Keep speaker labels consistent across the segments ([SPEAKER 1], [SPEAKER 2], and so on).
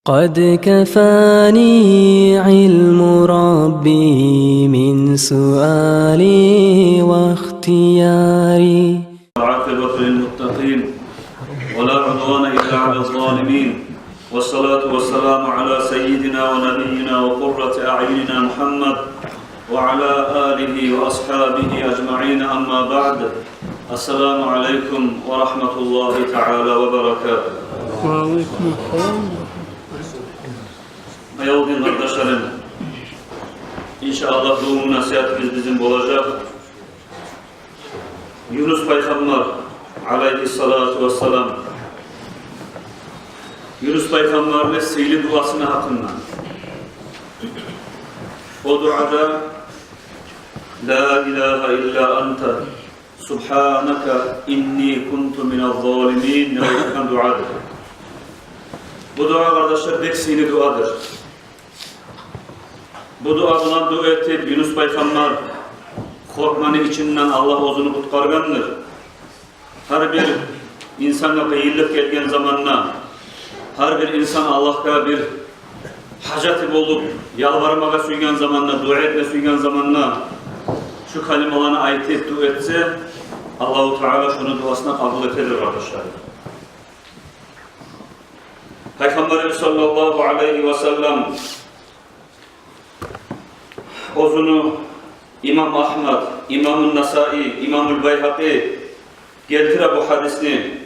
[SPEAKER 1] قد كفاني علم ربي من سؤالي واختياري.
[SPEAKER 2] العاقبة للمتقين ولا عدوان إلا على الظالمين، والصلاة والسلام على سيدنا ونبينا وقرة أعيننا محمد وعلى آله وأصحابه أجمعين. أما بعد، السلام عليكم ورحمة الله تعالى وبركاته.
[SPEAKER 1] وعليكم السلام.
[SPEAKER 2] Ayolgun kardeşlerim, inşallah doğum nasihatimiz bizim olacak. Yunus Peygamber aleyhissalatu vesselam, Yunus Peygamber'in sihirli duasını hakkında. O duada La ilahe illa ente subhaneke inni kuntu minel zalimin ne duadır. Bu dua kardeşler pek sihirli duadır. Bu dua bilen dua etip Yunus Peygamber korkmanın içinden Allah ozunu kutkargandır. Her bir insana kıyıllık gelgen zamanla, her bir insan Allah'a bir haceti olup yalvarmaya suygan zamanla, dua etme suygan zamanla şu kalimalarını ayet dua etse Allah-u Teala şunu duasına kabul eder arkadaşlar. Peygamberimiz sallallahu aleyhi ve sellem ozunu İmam Ahmed, İmam-ı Nasai, İmam-ı Beyhaki getire bu hadisini.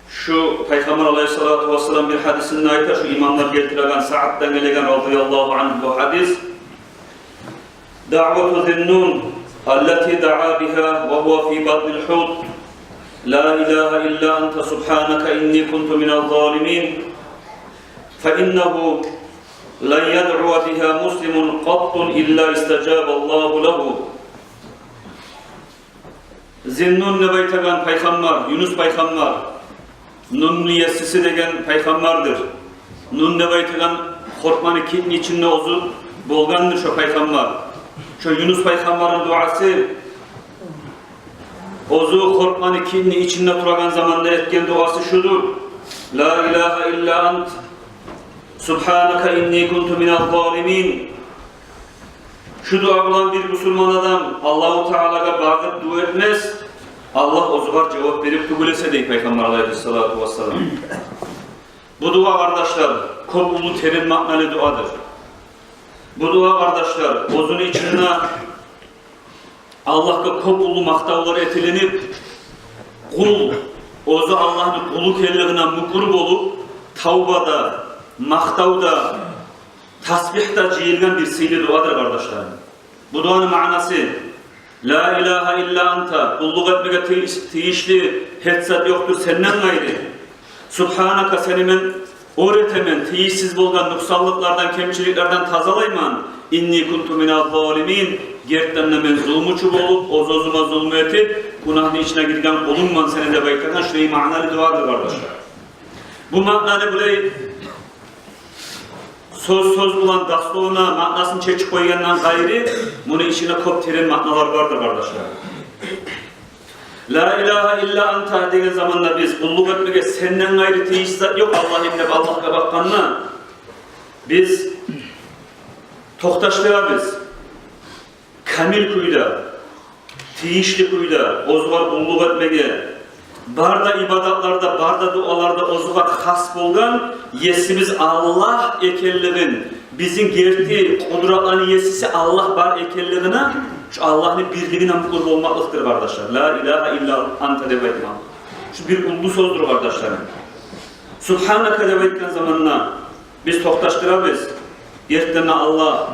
[SPEAKER 2] Şu Peygamber aleyhissalatu vesselam bir hadisinde ayet şu imamlar getiren Sa'd'dan gelen radıyallahu anh bu hadis. Da'vatu zinnun allati da'a biha ve huve fi batnil hut. La ilahe illa ente subhaneke inni kuntu minel zalimin. Fe innehu لَنْ يَدْعُوَ بِهَا مُسْلِمٌ قَطٌّ إِلَّا اِسْتَجَابَ اللّٰهُ لَهُ. Zinnun nebeytegan peygamber, Yunus peygamber, Nun niyesisi degen peygamberdir. Nun nebeytegan korkmanı kitin içinde ozu bolgandır şu peygamber. Şu Yunus peygamberin duası ozu korkmanı kitin içinde turagan zamanda etken duası şudur. La ilahe illa ent Subhaneke inni kuntu minel zalimin. Şu dua bulan bir Müslüman adam Allah-u Teala'ya bağırıp dua etmez. Allah o zaman cevap verip kabul etse dey Peygamber aleyhissalatu vesselam. Bu dua kardeşler kopulu terin maknalı duadır. Bu dua kardeşler ozun içine Allah'a kopulu maktavları etilenip kul ozu Allah'ın kulu kelliğine mukurub olup tavbada maktavda, tasbihta cihilgen bir sihirli duadır kardeşlerim. Bu duanın manası La ilahe illa ente kulluk etmeye teyişli hetsat yoktur senden gayri. Subhanaka seni men öğretemen teyişsiz bolgan nuksallıklardan, kemçiliklerden tazalayman. İnni kuntu minel zalimin. Gerttenle men zulmuçu bolup, ozozuma zulmü etip, günahın içine girgen olunman seni de beyteden şurayı manalı duadır kardeşler. Bu manalı burayı söz bulan dasluğuna manasını çekip koygandan gayri bunu içine kop terin manalar vardır kardeşler. La ilahe illa ente degen zamanda biz kulluk etmeye senden gayri teyiş zat yok Allah emnep Allah'a bakkanına biz toktaşlayabız kamil kuyda teyişli kuyda ozuğa kulluk etmeye barda ibadatlarda, barda dualarda ozuğa has bolgan yesimiz Allah ekelliğin bizim gerti kudratlarının yesisi Allah bar ekelliğine şu Allah'ın birliğine mukul olmaklıktır kardeşler. La ilahe illa ente debeytman. Şu bir ullu sözdür kardeşlerim. Subhaneke debeytken zamanına biz toktaştırabız. Gertlerine Allah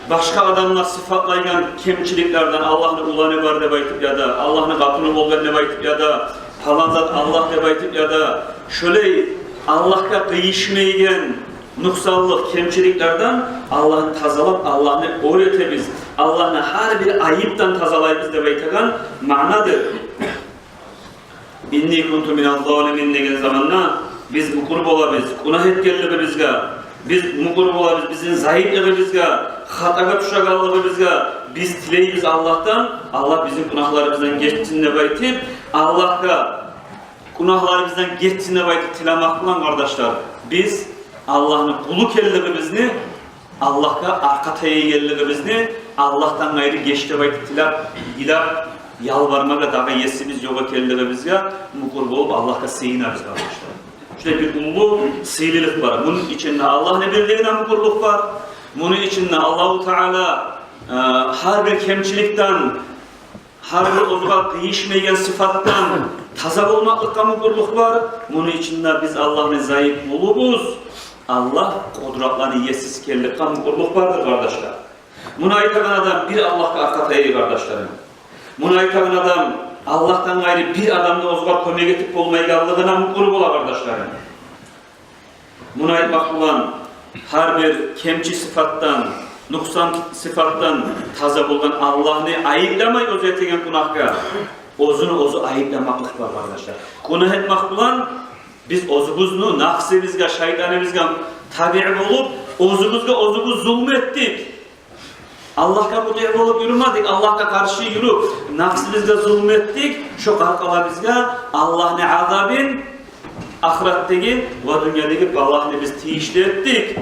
[SPEAKER 2] başka adamlar sıfatlayan kemçiliklerden Allah'ın ulanı var debeytip ya da Allah'ın katını bolgan debeytip ya da falan zat Allah debeytip ya da şöyle Allah'a kıyışmayan nuksallık, kemçiliklerden Allah'ın tazalap, Allah'ını öğretemiz, Allah'ını her bir ayıptan tazalayız debeytegan manadır. İnni kuntu minel zalimin degen zamanla biz mukurub olabız, günah etkenliğimizge, biz mukurub olabız, bizim zayıflığımızge, hataga tuşaganlığımızge, biz tileyimiz Allah'tan, Allah bizim günahlarımızdan geçsin debeytip, Allah'a günahlarımızdan geçsin debeytip tilamak kılan kardeşler. biz Allah'ın kulu kelliğimizni, Allah'a arka tayyigelliğimizni, Allah'tan gayrı geçti vakit dilap, yalvarmaga dağı yesimiz yoga kelliğimizge mukur bolup Allah'a sığınarız arkadaşlar. Şöyle bir ulu sığınılık var. Bunun içinde Allah'ın birliğine mukurluk var. Bunun içinde Allahu Teala her bir kemçilikten, her bir ozuğa kıyışmayan sıfattan taza olmaklıkta mukurluk var. Bunun içinde biz Allah'ın zayıf bulubuz. Allah kudratlarını yesiz kellikte mukurluk vardır kardeşler. Bunu ayıtan adam bir Allah'a arka tayyi kardeşlerim. Bunu ayıtan adam Allah'tan gayrı bir adamda ozuğa kömek etip olmayacağılığına mukurluk ola kardeşlerim. Bunu ayıtmak olan her bir kemçi sıfattan, nuksan sıfattan taza bulan Allah'ını ayıplamay o zeytingen günahka. Ozu ayıplamaklık var kardeşler. Günah etmek bulan biz ozumuznu, nafsimizge, şeytanimizge tabi' olup ozumuz zulmettik. Allah'a muti' olup yürümedik, Allah'a karşı yürüp nafsimizge zulmettik. Şu kalkala bizge Allah'ın azabın ahiretteki ve dünyadaki balahını biz tiyişli ettik.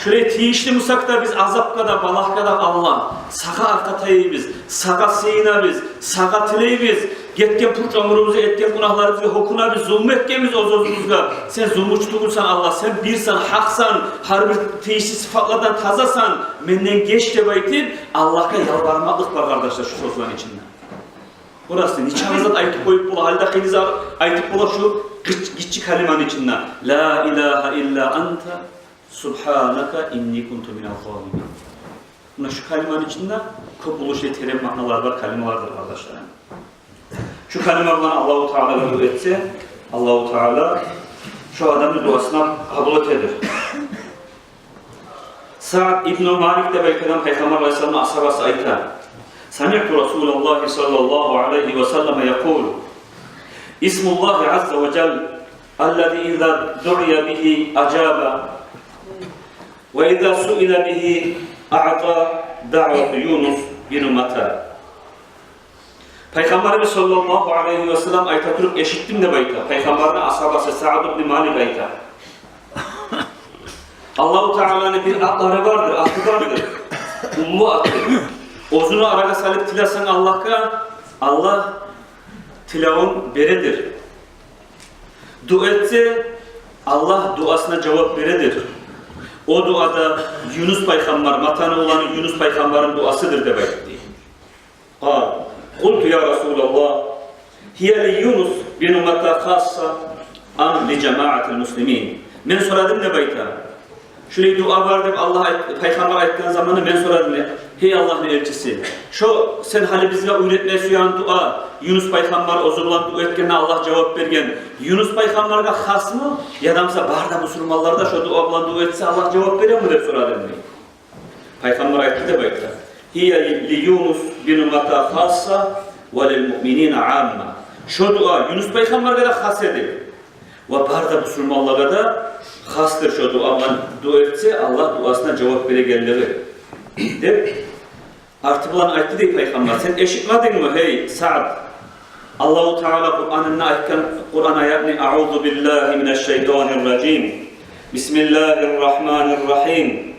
[SPEAKER 2] Şöyle tiyişli musak da biz azapka da balahka da Allah. Sağa arkatayız, sağa seyinariz, sağa tileyiz. Getken purçamurumuzu, etken günahlarımızı, hokuna biz zulmetkemiz ozozumuzga. Sen zulmuçtuğunsan Allah, sen birsan, haksan, her bir tiyişli sıfatlardan tazasan, menden geç de baytip Allah'a yalvarmalık var kardeşler şu sözlerin içinde. Burası niçanızdan aytıp koyup bula, halde kıyınıza aytıp bula şu gitçi kalimanın içinde. La ilahe illa anta subhanaka inni kuntu minel zalimin. Buna şu kalimanın içinde çok buluşu terim manalar var, kalimalardır kardeşlerim. Şu kalimalardan Allah-u Teala kabul etse, Allah-u Teala şu adamın duasına kabul edir. Sa'd İbn-i Malik de belki Peygamber Aleyhisselam'ın ashabası aytar. Sami'tu Resulullah sallallahu aleyhi ve sellem yekul İsmullah azze ve cel ellezî izâ du'iya bihi acaba ve izâ su'ila bihi a'ta da'vatu Yunus bin Mata. Peygamberimiz sallallahu aleyhi ve sellem aytatürk eşittim de bayta. Peygamberin ashabası Sa'd ibn Malik ayta. Allah-u Teala'nın bir atları vardır, atı vardır. Ullu atı. Ozunu araya salıp tilasan Allah'a, Allah tilavun beredir. Dua etse Allah duasına cevap veredir. O duada Yunus Peygamber, matanı olan Yunus Peygamber'in duasıdır demek. Kultu ya Resulallah, hiye li Yunus bin Mata khassa an li cemaatil muslimin. Men soradım ne bayta? Şöyle dua vardı Allah Peygamber ayettiğin zamanı ben soradım ne? Hey Allah'ın elçisi. Şu sen hali bizle öğretmeye suyan dua Yunus Peygamber ozurlan dua etkenine Allah cevap vergen. Yunus Peygamber'e has mı? Yadamsa barda Müslümanlarda şu dua bulan dua etse Allah cevap veriyor mu der soradım ne? Peygamber ayetti de bayta. Hiye li Yunus bin Mata khassa ve lil mu'minine amma. Şu dua Yunus Peygamber'e de has edir. Ve barda Müslümanlara da hastır şu duadan dua etse Allah duasına cevap veregenleri. Deyip artık bulan ayette değil Peygamber. Sen eşitmedin mi hey Sa'd? Allah-u Teala Kur'an'ın ayetken Kur'an ayetini A'udhu billahi mineşşeytanirracim. Bismillahirrahmanirrahim.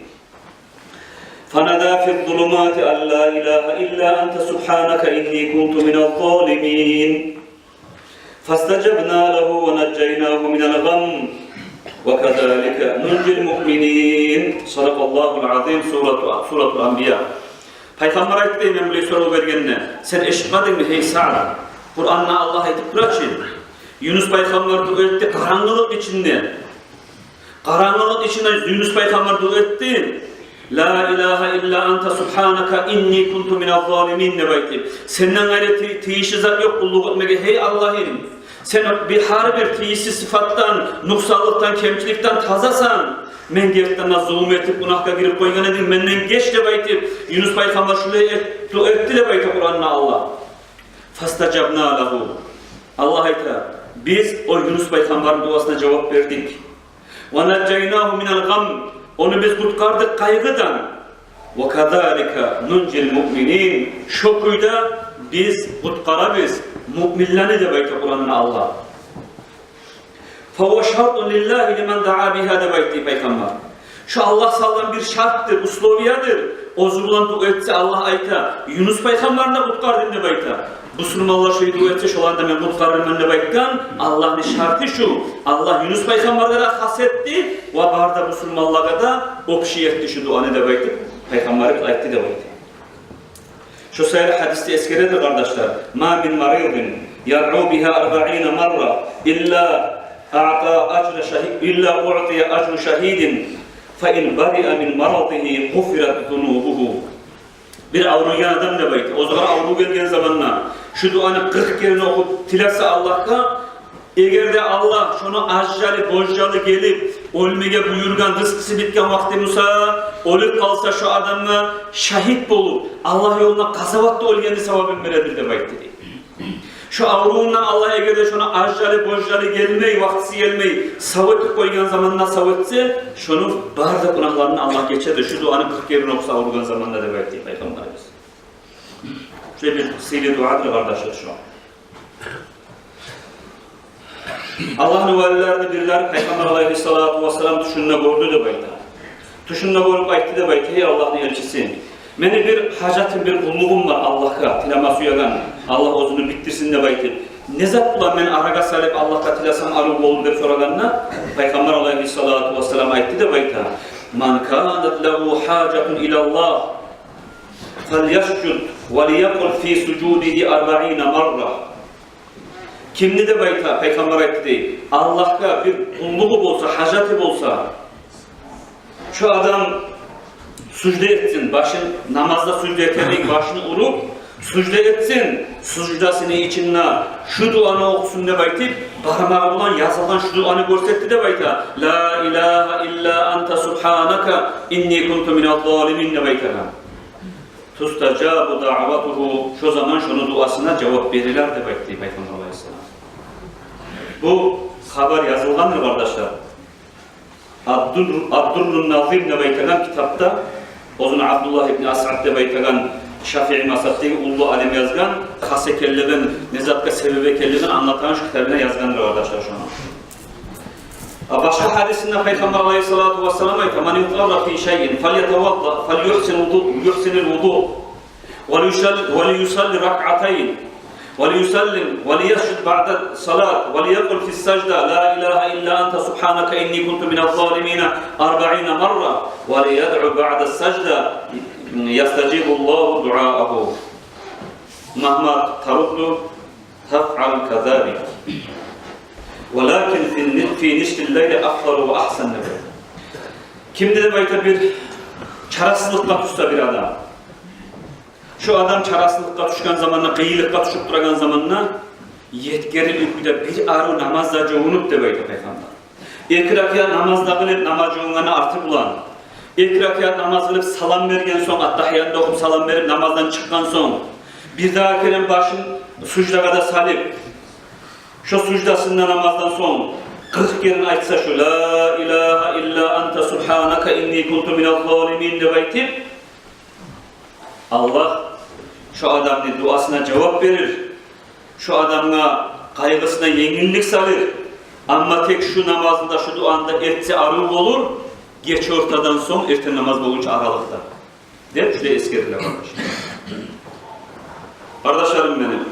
[SPEAKER 2] فَنَدَى فِي الظُّلُمَاتِ أَنْ لَا إِلَٰهَ إِلَّا أَنْتَ سُبْحَانَكَ إِنِّي كُنْتُ مِنَ الظَّالِمِينَ فَاسْتَجَبْنَا لَهُ وَنَجَّيْنَاهُ مِنَ الْغَمِّ وَكَذَٰلِكَ نُنْجِي الْمُؤْمِنِينَ Sadakallahul azim Suratul Anbiya. Peygamber ayette ben böyle soru vergenine sen eşitmedin mi hey Sa'd? Kur'an'la Allah ayetip bırakın. Yunus Peygamber dua etti karanlık içinde. Karanlık içinde Yunus Peygamber dua etti. La ilahe illa anta subhanaka inni kuntu minel zalimin nebeytip. Senden gayrı tiyişi zat yok kulluk etmeye hey Allah'ım. Sen her bir tiyişi sıfattan, nuksallıktan, kemçilikten tazasan. Men gerçekten zulüm etip günahka girip koygan edin. Menden geç de baytip. Yunus Peygamber şöyle etti de baytip Kur'an'la Allah. Fastacabna lahu. Allah ayta. Biz o Yunus Peygamber'in duasına cevap verdik. Ve neccaynâhu minel gam. Onu biz kurtardık kaygıdan. Ve kazalika nuncil mu'minin. Şokuyda biz kurtarabız. Müminlerini de belki Kur'an'la Allah. فَوَ شَرْطٌ لِلّٰهِ لِمَنْ دَعَا بِهَا debaytti Peygamber. Şu Allah sallan bir şarttır, usloviyadır. O zurulan dua etse Allah ayta. Yunus Peygamber'ine kutkardım debayta. Bu sürmallar şeyi dua etse şu anda ben kutkardım debaytkan. Allah'ın şartı şu. Allah Yunus Peygamber'e hasetti. Ve barda bu sürmallara da opşi etti şu dua ne debaytı. Peygamber'e aytti debaytı. Şu sayılı hadiste eskeredir kardeşler. Ma min maridin yar'u biha 40 marra illa a'ta ajra şahid illa u'tiya ajru şahidin fa in bari'a min maradihi ghufirat zunubuhu. Bir avrugan adam debaytı. O zaman avru gelgen zamanla şu duanı 40 kere okup tilasa Allah'ta eğer de Allah şunu ajjali bojjalı gelip ölmege buyurgan rızkısı bitken vakti Musa ölüp kalsa şu adamla şahit bulup Allah yoluna kasavatta ölgeni sevabın veredir demek dedi. Şu avruğundan Allah eğer de şunu ajjali bojjalı gelmeyi, vaktisi gelmeyi savatıp koygan zamanla savatsa şunu barda günahlarını Allah geçerdi. Şu duanı 40 kere okusa avruğun zamanla demek dedi Peygamberimiz. Şöyle bir sihirli duadır kardeşler şu an. Allah'ın velilerini birler Peygamber aleyhissalatu vesselam düşününe bordu da bayta. Düşününe borup aytti da bayta. Ey Allah'ın elçisi. Meni bir hacatım, bir kulluğum var Allah'a. Tilama suyagan. Allah ozunu bittirsin de bayta. Ne zat bulan men araga salip Allah'a tilasam arı bolu der soraganına. Peygamber aleyhissalatu vesselam aytti da bayta. Man kânet lehu hacatun ilallah. فَلْيَسْجُدْ وَلِيَقُلْ ف۪ي سُجُودِهِ 40 marra. Kimni de bayta Peygamber etti. Allah'a bir kulluğu olsa, hacati olsa, şu adam sucde etsin, başın namazda sucde eterek başını urup, sucde etsin, sucdasını içinle şu duanı okusun de baytip, parmağı olan yazılan şu duanı görsetti de bayta. La ilahe illa anta subhanaka inni kuntu minel zalimin de bayta. Tustacabu da'vatuhu. Şu zaman şunu duasına cevap verirler de baytti Peygamber aleyhisselam. Bu haber yazılgandır kardeşler. Abdurrun Nazim de baytagan kitapta Ozun Abdullah ibn As'ad de baytagan Şafii Masab'daki Ulu Alem yazgan Kasekelleden, Nezatka Sebebekelleden anlatan şu kitabına yazgandır kardeşler şu an. Başka hadisinde Peygamber aleyhissalatu vesselam ayta man yuqarra fi şeyin falyetevadda falyuhsinil vudu ve liyusalli rak'atayn وَلْيُسَلِّمْ وَلْيَسْجُدْ بَعْدَ الصَّلَاةِ وَلْيَقُلْ فِي السَّجْدَةِ لَا إِلَٰهَ إِلَّا أَنْتَ سُبْحَانَكَ إِنِّي كُنْتُ مِنَ الظَّالِمِينَ 40 مرة وَلْيَدْعُ بَعْدَ السَّجْدَةِ يَسْتَجِيبُ اللّٰهُ دُعَاءَهُ مَهْمَا تَرُدُّ تَفْعَلْ كَذَلِكَ وَلَكِنْ فِي نِصْفِ اللَّيْلِ أَفْضَلُ وَأَحْسَنُ. Kimde de bayta bir çarasızlıkla tutsa bir adam. Şu adam çarasızlıkla düşken zamanla, kıyılıkla düşüp duragan zamanla yetkeri ülküde bir arı namazda çoğunup de bayta Peygamber. İlk rakiat namazda kılıp namaz çoğunlarına artık ulan. İlk rakiat namaz kılıp salam vergen son, attahiyatda okup salam verip namazdan çıkkan son. Bir daha kerem başın sucdakada salip. Şu sucdasında namazdan son 40 kere aytsa şu La ilahe illa anta subhanaka inni kuntu minel zalimin de baytip Allah şu adamın duasına cevap verir. Şu adamına kaygısına yengillik salır. Ama tek şu namazında, şu duanda etse arı olur, geç ortadan son erken namaz olunca aralıkta. Der şuraya eskerdiler kardeşlerim. Kardeşlerim benim.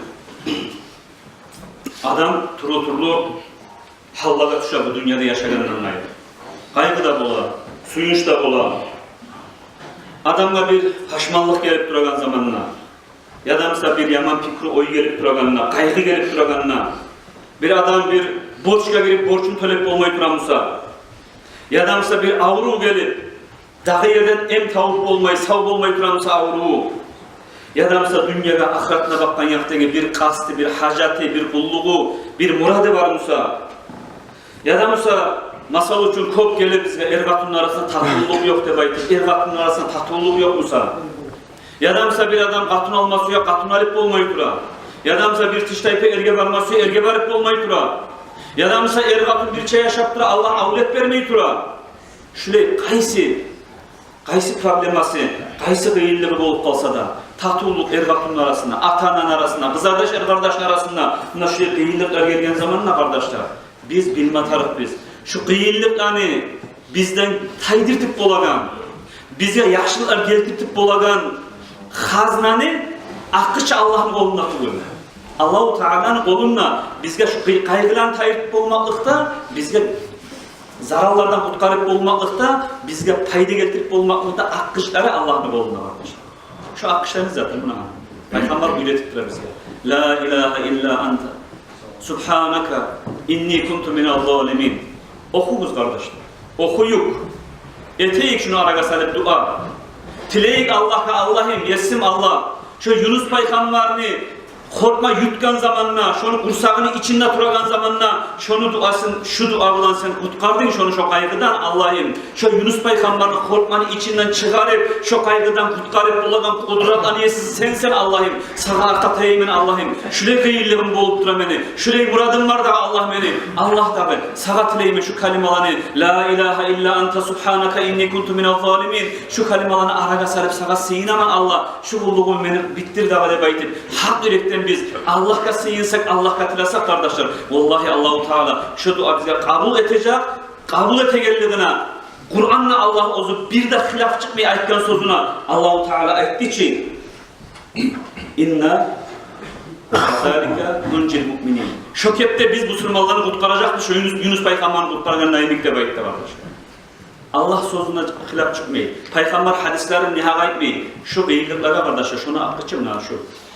[SPEAKER 2] Adam turlu hallaga tuşa bu dünyada yaşayanın anlaydı. Kaygı da bola, suyunç da bola. Adamla bir haşmanlık gelip duragan zamanına, ya da bir yaman fikri oy gelip duraganına, kaygı gelip duraganına, bir adam bir borçga girip borçun tölep olmayı duramsa, ya da bir avru gelip dağı yerden em tavuk olmayı, savuk olmayı duramsa avru, ya da dünyada ahiretine bakkan yaktaki bir kastı, bir hacati, bir kulluğu, bir muradı var Musa, ya da masal için kop gelip bizge ergatunun arasında tatlılık yok de baytı. Ergatunun arasında tatlılık yok Musa. Ya da bir adam katun alması ya katun alıp olmayı dura. Ya da bir tiştaype erge varması ya erge varıp olmayı dura. Ya da ergatun bir şey yaşaptıra Allah avlet vermeyi dura. Şöyle kaysi probleması, kaysi gıyıllığı olup kalsa da tatlılık ergatunun arasında, ata-anan arasında, kız kardeş, kardeşin arasında buna şöyle gıyıllıklar gelgen zaman ne kardeşler? Biz bilmatarıq biz. Şu qiyinliklarni bizden taydirtip bolagan, bize yaxşılıklar keltirtip bolagan haznani akıça Allah'ın koluna tutuyor. Allah-u Teala'nın koluna bizge şu kaygılarını taydirtip olmaklıkta, bizge zararlardan kutkarıp olmaklıkta, bizge payda getirip olmaklıkta akışları Allah'ın koluna varmış. Şu akışlarını zaten buna. Peygamber üretiptir bizge. La ilahe illa anta. Subhanaka inni kuntu minel zalimin. Okuyuz kardeşler. Okuyuk. Eteyik şunu araga salıp dua. Tileyik Allah'a Allah'ım yesim Allah. Şu Yunus peygamberini korkma yutkan zamanına, şunu kursağını içinde turagan zamanına, şunu duasın, şu dua bulan sen kutkardın şunu şu kaygıdan Allah'ım. Şu Yunus peygamberini korkmanın içinden çıkarıp, şu kaygıdan kutkarıp bulagan kudret aniyesiz sensen Allah'ım. Sana arka teyimin Allah'ım. Şuraya kıyırlığım bolup dura beni. Şuraya muradım var da Allah beni. Allah da ben. Sana tileyimi şu kalimalarını. La ilahe illa anta subhanaka inni kuntu minel zalimin. Şu kalimalarını araga sarıp sana sığınaman Allah. Şu kulluğum beni bittir de vade baytip. Hak yürekten biz Allah'a sığınsak, Allah'a tilasak kardeşler. Vallahi Allah-u Teala şu dua bize kabul edecek, kabul etegelliğine, Kur'an'la Allah ozu bir de hilaf çıkmaya aytkan sözüne Allah-u Teala ayttığı için inna zalika nuncil mu'minin. Şu kepte biz Müslümanları kurtaracaktı. Şu Yunus peygamberini kurtargan nayimlik de bayıkta vardır. Allah sözüne hilaf çıkmayı, peygamber hadislerin nihaga etmeyi, şu beyliklara kardeşler şunu akıçım lan şu.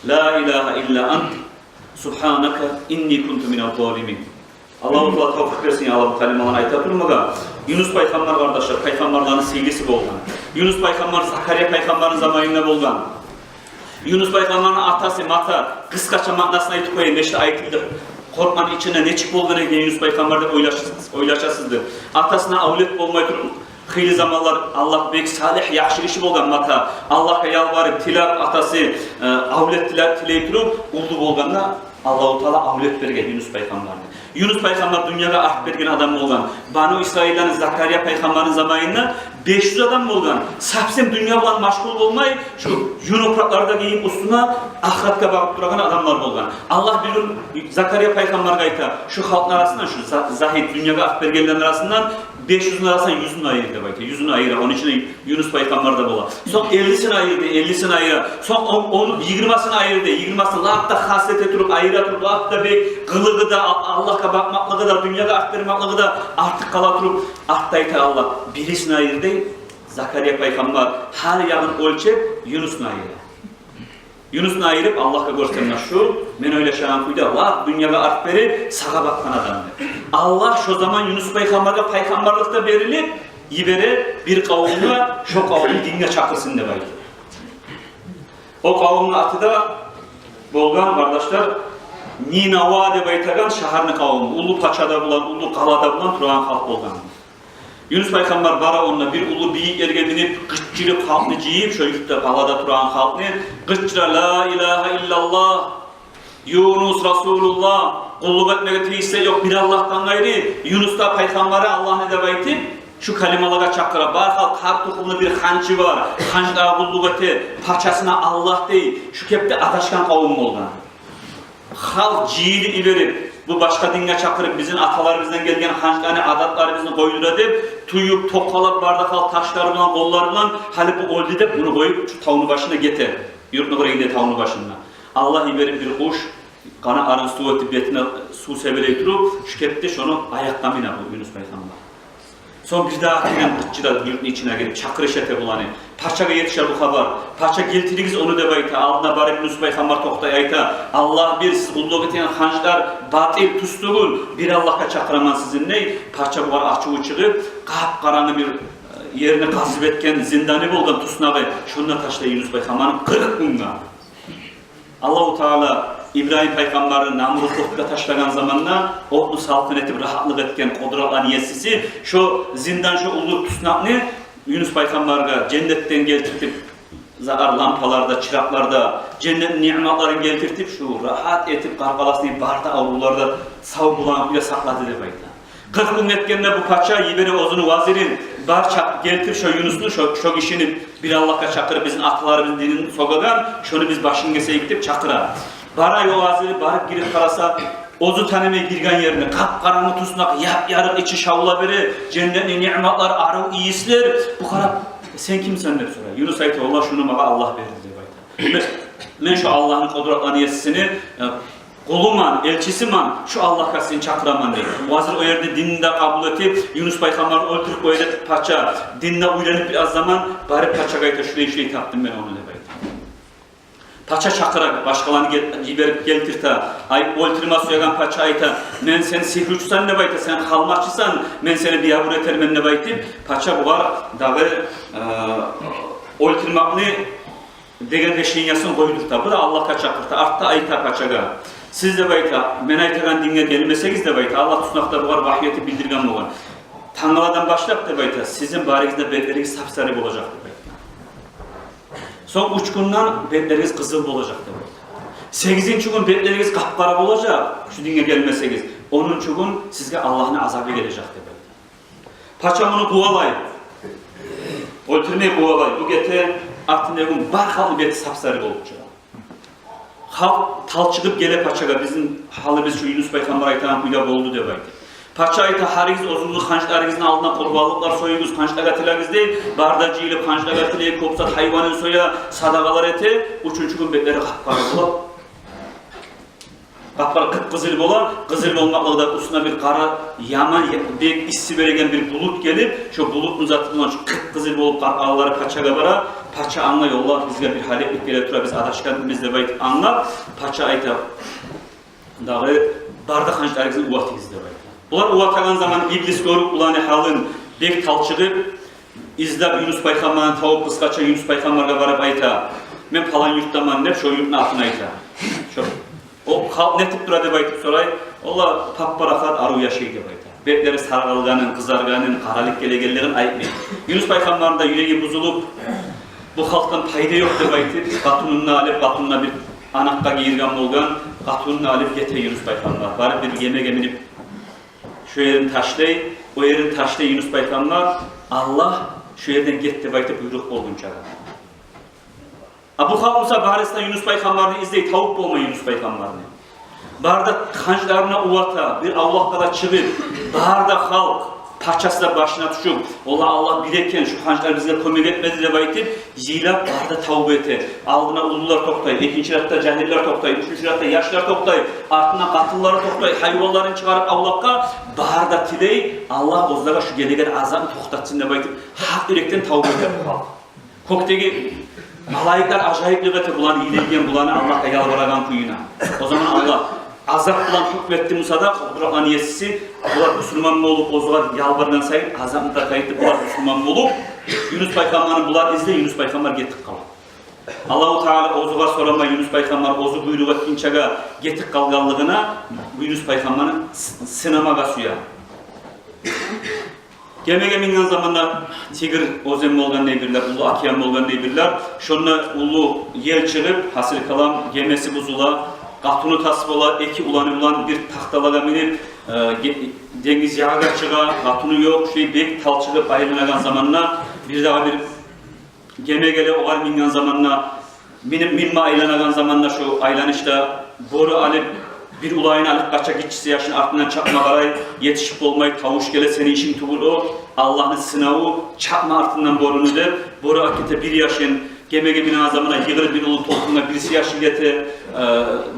[SPEAKER 2] La ilahe illa ant subhanaka inni kuntu minel zalimin. Allah-u Teala tevfik versin ya Allah bu kalimalarını aytatırmaga. Yunus peygamber kardeşler, peygamberlerin sevgisi bolgan. Yunus peygamber Zakariya peygamberin zamanında bolgan. Yunus peygamberin atası Mata kıskaça manasına aytıp koyayım. İşte aytıldı. Korkmanın içine ne çık olduğunu Yunus peygamber de oylaşasızdı. Atasına avlet olmayı durun. Hıyli zamanlar Allah büyük salih yaxşı işi bolgan Mata. Allah'a yalvarıp tilap atası avlet tileyip durup uldu bolganla Allah-u Teala avlet bergen Yunus peygamberine. Yunus peygamber dünyada ahd bergen adam bolgan. Banu İsrail'lerin Zakariya peygamberin zamanında 500 adam bolgan. Sapsem dünya bilan maşgul bolmay şu yunopraklarda giyip üstüne ahiretke bakıp duragan adamlar bolgan. Allah bir gün Zakariya peygamberge ayta şu halkın arasından şu zahid dünyada ahd bergenlerin arasından 500'ün arasından 100'ünü ayırdı belki. 100'ünü ayırdı. Onun için Yunus peygamber de bola. Son 50'sini ayırdı. 50'sini ayırdı. Son 20'sini ayırdı. 20'sini lafta hasret eturup ayıra lafta bir kılığı da Allah'a bakmaklığı da dünyada aktarmaklığı da artık kala turup arttaydı Allah. Birisini ayırdı. Zakariya peygamber her yağın ölçüp Yunus'unu ayırdı. Yunus'unu ayırıp Allah'a gösterme şu, men öyle şahan kuyda, Allah dünyada art beri sağa bakkan adamdı. Allah şu zaman Yunus peygamber'e peygamberlikte verilip, yibere bir kavimle şu kavmi dinle çakırsın de baydı. O kavmin atı da bolgan kardeşler, Ninava de baytagan şaharını kavmi, ulu paçada bulan, ulu kalada bulan turan halk bolgan. Yunus peygamber bara onunla bir ulu büyük erge binip gıççırıp halkını ciyip şu yurtta palada turan halkını gıççıra la ilahe illallah Yunus Resulullah kulluk etmeye teyisse yok bir Allah'tan gayrı Yunus da peygamberi Allah'ını da baytip şu kalimalara çakıra barhal kar tohumlu bir hancı var hancıda kulluk eti parçasına Allah değil şu kepte adaşkan kavim oldu halk ciyili iberip bu başka dinle çakırıp bizim atalarımızdan gelgen hançlarını adatlarımızını koydur edip tuyup, tokalap, bardak al, taşlarıyla, kollarıyla hali bu oldu de bunu koyup şu tavuğunu başına getir. Yurtuna oraya gidiyor tavuğunu başına. Allah iberim bir kuş, kana arın su ötüp betine su severek durup şu kepte şunu ayaklamına bu Yunus peygamber. Son bir daha gelen kıtçıda yurtun içine girip çakır işete bulanı. Parçaga yetişer bu haber. Parça geltiriniz onu da bayta. Aldına bari Yunus peygamber toktay ayta. Allah bir siz kulluk eten hançlar batil tustuğul. Bir Allah'a çakıraman sizin ne? Parça bu var açığı çıkıp kapkaranı bir yerine kasip etken zindanı bolgan tusnağı. Şununla taşla Yunus peygamberin 40 bunga. Allah-u Teala İbrahim peygamberin namrutluqqa taşlagan zamanla onu saltın etip rahatlık etken kodratla niyesisi şu zindan şu ulu tusnaqni Yunus peygamberge cennetten geltirtip zar lampalarda, çıraklarda cennet nimetlerini geltirtip şu rahat etip qarqalasını barda avlularda sağ bulan bile sakladı deb aytdı. 40 gün etkende bu paça yibere ozunu vazirin barça geltir şu Yunus'nu şu kişini bir Allah'a çakırıp bizim atalarımızın dinini sokagan şunu biz başın gese gidip çakıra. Bara yol vaziri barıp girip karasa ozu tanımaya girgen yerine kapkaranlık tusnak yap yarık içi şavula beri cennetin nimetler arı iyisler bu kadar sen kimsen dep sorar. Yunus aytı Allah şunu bana Allah verdi dep aytı. Men şu Allah'ın kudretlerini yesisini kuluman, elçisiman, şu Allah'a seni çakıraman deyip. O hazır o yerde dininde kabul etip, Yunus Peygamber öldürüp koydu paça, dinine uylanıp biraz zaman, bari paça gayta şurayı taptım ben onu deyip. Paça çakırak, başkalarını giberip geltirte, ay oltırma suyagan paça ayta, men seni sihirçusan ne bayta, sen kalmakçısan, men seni bir yavru eterim ne baytip, paça bu var, dağı oltırmakını degen şeyin yasın koydurta, bu da Allah'a çakırta, artta ayta paçaga. Siz de bayta, men aytagan dinge gelmeseniz de bayta, Allah tutunakta bu var, vahiyeti bildirgen bu var. Tanrılardan başlap da bayta, sizin barigizde betleriniz sapsarı olacak da bayta. Son 3 günden betleriniz kızıl olacak da bayta. 8. gün betleriniz kapkara olacak, şu dinge gelmeseniz. 10. gün sizge Allah'ın azabı gelecek da bayta. Paçamını kuvalayın. Oltırmayı kuvalayın. Bu gete, artın evin barkalı beti sapsarı olacak. Halk talçıkıp gele paçaga bizim halimiz şu Yunus Peygamber aytan kuyla boldu de baydı. Paça ayta harigiz ozunlu kançlarınızın aldına kurbalıklar soyunuz kançlaga tilagiz değil, bardacıyla kançlaga tilagiz kopsat hayvanın soya sadakalar ete, 3. gün betleri kapkara bulan. Kapkara kıpkızıl bulan, kızıl olmakla da üstüne bir kara yaman, bir issi veregen bir bulut gelip, şu bulut uzatılan şu kıpkızıl olup karkaları paçaga bara, paça anlay Allah bizge bir haleplik gele tura biz adaşkan bizde bayt anlar, paça ayta dağı barda kançlarınızın uvatınızda bayt. Ular uvatagan zaman iblis görüp ulanı halın bek talçıgıp izlep Yunus Peygamber'in tavuk kıskaça Yunus Peygamber'e varıp ayta men falan yurttaman dep şu yurtun altına ayta. O kalp netip duradı baytıp soray Allah papparakat arı yaşaydı bayta. Betleri sargalganın, kızarganın, karalık gelegellerin ayıpmayın. Yunus Peygamber'in de yüreği buzulup bu halktan payda yok de baytıp katununla alip katununa bir anakka giyirgan bolgan katununla alip gete Yunus Peygamber. Bari bir yemek eminip şu yerin taşlayı, o yerin taşlayı Yunus Peygamber, Allah şu yerden gitti baytıp buyruk olgunca. Bu halksa baristan Yunus Peygamber'ini izleyi tavuk olma Yunus Peygamber'ini. Barda kançlarına uvata, bir Allah kadar çıkıp, barda halk, parçasıyla başına düşüp, Allah bilirken şu kançlar bize kömek etmedi de baytıp, zilap barda tavuk eti, aldına ulular toktayıp, 2. ratta cahiller toktayıp, 3. ratta yaşlar toktayıp, ardına katılları toktayıp, hayvanların çıkarıp Allah'a barda tiley, Allah ozdaga şu gelegeri azabını toktatsın de baytıp, hak yürekten tavuk eti halk. Kokteki malayikler acayiplik eti bulan iyilegen bulanı Allah'a yalvaragan kuyuna. O zaman Allah azap bulan hükmetti Musa'da Kur'an yesisi bular Müslüman mı olup ozular yalvargan sayın azapını da kayıttı bular Müslüman mı olup Yunus Peygamber'in bular izle Yunus Peygamber gettik kalan. Allah-u Teala ozuğa sorama Yunus Peygamber ozu buyruğu etkinçaga gettik kalganlığına Yunus Peygamber'in sınamaga suya. Gemege mingan zamanda tigir ozem bolgan nebirler, ulu akyan bolgan nebirler, şonna ulu yel çıkıp hasıl kalan gemesi buzula, katunu tasıp ola, eki ulan bir tahtalaga minip, dengiz yağa çığa, katunu yok, bek tal çıkıp ayrılagan zamanla, bir daha bir gemegele oğal mingan zamanla, minma aylanagan zamanla şu aylanışta boru alıp, bir ulayın alıp kaçak içisi yaşın ardından çakma karay, yetişip olmayı tavuş gele seni işin tubulu, Allah'ın sınavı, çakma ardından borunu der, boru akite bir yaşın, gemege bina zamana yığır bir ulu toplumda birisi yaşı gete,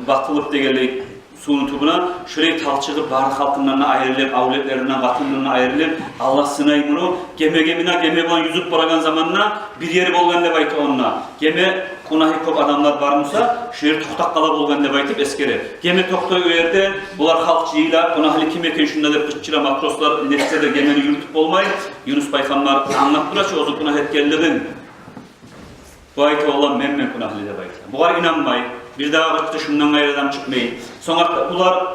[SPEAKER 2] batılıp degeli suyun tubuna, şurayı talçığı barı halkından ayrılır, avletlerinden, katınlarından ayrılır, Allah sınayı bunu, gemege bina, geme bulan yüzüp bırakan zamanına bir yeri bolgan de baytı onunla. Geme kunahi kop adamlar varmışsa, şu yeri toktak kala bolgan de baytıp eskere. Geme toktak öğerde, bular halkçıyla, kunahli kim eken şunda da kışçıra matroslar nefse de gemeni yürütüp olmayı, Yunus Peygamber anlattıra ki ozu kunah etkenliğin. Bu ayeti olan memmen kunahli de baytı. Bular inanmayı, bir daha vakti şundan gayrı adam çıkmayı. Sonra bular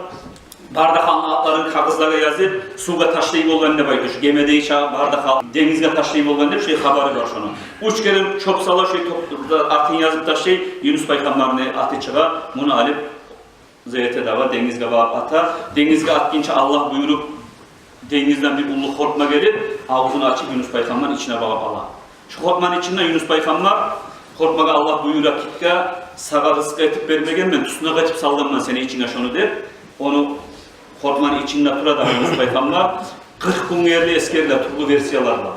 [SPEAKER 2] bardak atların kağızlara yazıp suga taşlayıp olgan ne baytı. Şu gemede bardak denizge taşlayıp olgan ne bir haberi var şunu. 3 kere çok sala atın yazıp taşlayıp Yunus Peygamber'ine atı çığa bunu alıp zeyete dava denizge bağıp ata. Denizge atkince Allah buyurup denizden bir ulu korkma gelip ağzını açıp Yunus Peygamber'in içine bağıp ala. Şu korkmanın içinden Yunus Peygamber korkmaga Allah buyurak kitka sağa rızkı etip vermegen men tüsüne kaçıp saldanman seni içine şunu der. onu korkmanın içinde tura da Yunus Peygamber 40 gün yerli eskerler, turlu versiyalar var.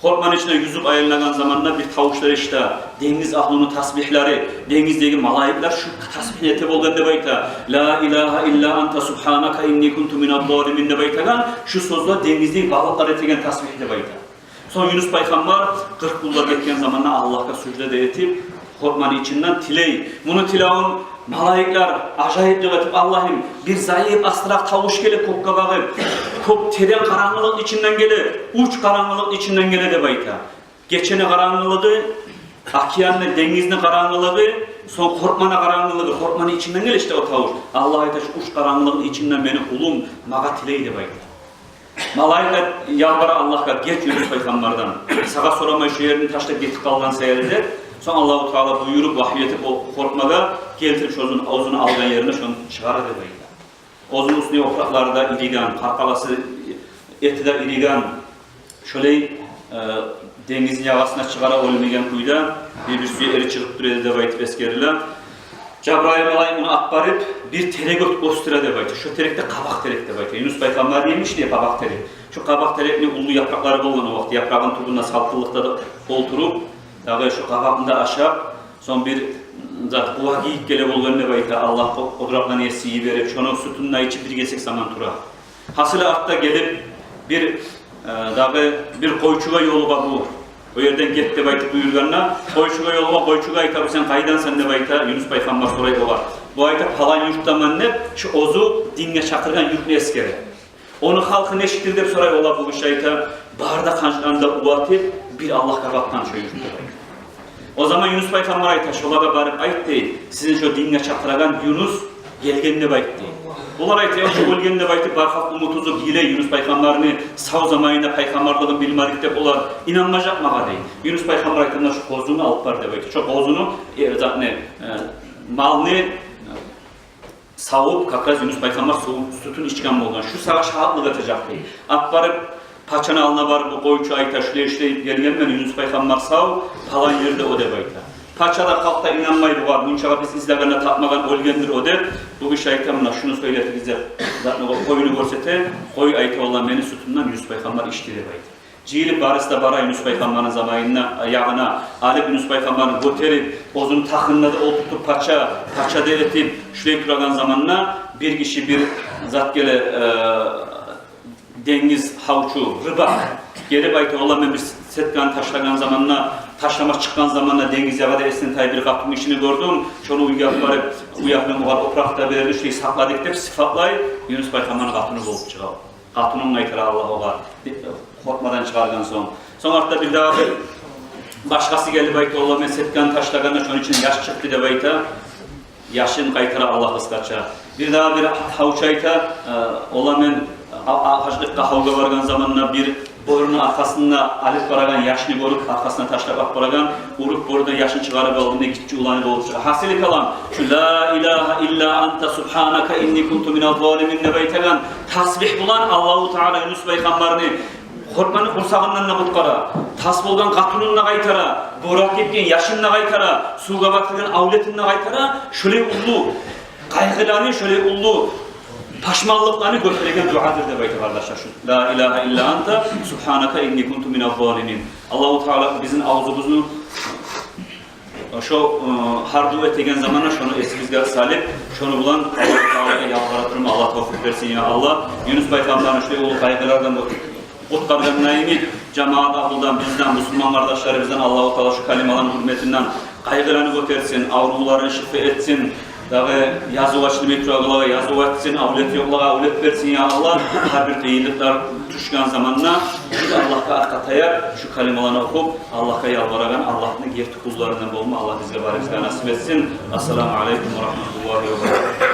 [SPEAKER 2] Korkmanın içine yüzüp ayrılan zamanında bir tavuşlar işte, deniz ahlının tasbihleri, denizdeki malayikler şu tasbih etip olgan de bayta. La ilahe illa anta subhanaka inni kuntu minadh-dhalimin de baytagan, şu sözler denizdeki balıklar etegen tasbih de bayta. Son Yunus Peygamber 40 kullar geçken zamanında Allah'a sücde etip, korkmanın içinden tiley. Bunu tilavun malayikler acayip etip Allah'ım bir zayıf astrak tavuş gelip kokka bakıp kok teren karanlık içinden gelir, uç karanlık içinden gelir de bayta. Geçene karanlığı, akiyanın denizine karanlığı, son korkmana karanlığı, korkmanın içinden gelir işte o tavuş. Allah'a itaş uç karanlığın içinden beni ulum maga tiley de bayta. Malayikler yalvara Allah'a geç Yunus Peygamber'den. Sağa soramay şu yerini taşta getip kalgan seyreder. Sonra Allah-u Teala buyurup vahyetip o korkmaga geltirip ozunu algan yerine şunu çıkar edebilirler. Ozun üstüne opraklarda irigan, karkalası eti de irigan, şöyle denizin yağasına çıkara olmayan kuyuda bir suya eri çıkıp duruyor da baytip eskeriler. Cebrail malayim onu akbarıp bir terek göstüre de baytı. Şu terekte kabak terek de baytı. Yunus Peygamber demiş diye kabak terek. Şu kabak terekli ulu yaprakları bulun o vakti. Yaprağın tubunda salkıllıkta da oturup dağı şu kabakında aşağı son bir zat kuva giyip gele bulganı baytı. Allah kodratlan yesiyi verip şunu sütunla içip bir gesek zaman tura. Hasılı artta gelip bir dağı bir koyçuğa yolu var bu. O yerden get de baytı buyurganına, koyçuğa yoluma koyçuğa ayta sen kaydan sen de bayta Yunus Peygamber soraydı var. Bu ayta falan yurttaman ne? Şu ozu dinle çakırgan yurtne eskere. Onu halkı neşittir dep soray ola bu şeyta barda kançlanda uvatip bir Allah kabaktan şu yurtne bayta. O zaman Yunus Peygamber ayta şolaga barıp ayt değil. Sizin şu dinle çakıragan Yunus gelgenine bayt değil. Bunlar aytıyor ki ölgende baytı barfak umutuzu hile Yunus Peygamberini sağ zamanında Peygamberliğin bilmarikte olan inanmayacak mağa değil. Yunus Peygamber aytında şu kozunu alıp var de baytı. Şu kozunu malını savup kakraz Yunus Peygamber sütün içken bolgan. Şu savaş haatlık atacak değil. Akbarıp paçanı alına var bu koyucu ayta şuleyişleyip gelgenmen Yunus Peygamber sağ falan yerde o de baytı. Paçada kalkta inanmayı var. Bunçağa biz izlegenle tapmagan ölgendir o der. Bu bir şeytanla şunu söyletti bize. Zaten o koyunu görsete, koy ayta olan beni sütundan Yunus Peygamber iştiri baydı. Cihili barista bara Yunus Peygamber'in zamanına, ayağına, alip Yunus Peygamber'in göterip, ozunu takınla da oturtup paçada etip, şuraya duragan zamanına bir kişi bir zat gele deniz havçu, rıbak, geri bayta olan bir setkan taşlagan zamanına, taşlama çıkan zamanla deniz yağda esnetay bir kapının işini gördüm. Şunu uyaklarım var, oprakta belirli şeyi sakladık deyip sıfatlay Yunus Peygamber'in kapını bulup çıkar. Kapının aytara Allah'a var. Korkmadan çıkargan son. Son artta bir daha bir başkası geldi bayta olan setkan taşlaganla şunun için yaş çıktı de bayta. Yaşın kaytara Allah ıskaça. Bir daha bir havuçayta olan hacılıkta havga vargan zamanla bir boyunun arkasında alıp baragan yaşını görüp arkasına taşlap baragan urup borudan yaşını çıkarıp aldığında gitçi ulanı olacak. Hasili kalan şu la ilahe illa anta subhanaka inni kuntu minadh-dhalimin nebeytegan tasbih bulan Allah-u Teala Yunus Peygamber'ini korkmanı kursağından ne kutkara, tas bolgan katununla kaytara, borak etken yaşınla kaytara, suga batırgan avletinle kaytara, şöyle ulu, kaygılarını şöyle ulu, paşmallıklarını göstergen duadır de bayta kardeşler şu. La ilahe illa anta subhanaka inni kuntu minadh-dhalimin. Allah-u Teala bizim ağzımızı şu hardu etegen zamanla şunu esimizde salip, şunu bulan Allah-u Teala'ya yalvarırım Allah tevfik versin ya Allah. Yunus Peygamber'in şu ulu kaygılardan kutkargan naimi cemaat ahludan bizden Müslüman kardeşlerimizden Allah-u Teala şu kalimaların hürmetinden kaygılarını götersin, avrularını şifa etsin. Dağı yazı başlı metroğulağa yazı etsin, avlet yoklağa avlet versin ya Allah. Her bir değillikler düşkan zamanla biz Allah'a arkatayar şu kalimalarını okup Allah'a yalvaragan Allah'ın gerti kullarından olma Allah bize barizga nasip etsin. Esselamu Aleyküm ve Rahmetullahi ve Berekatuhu.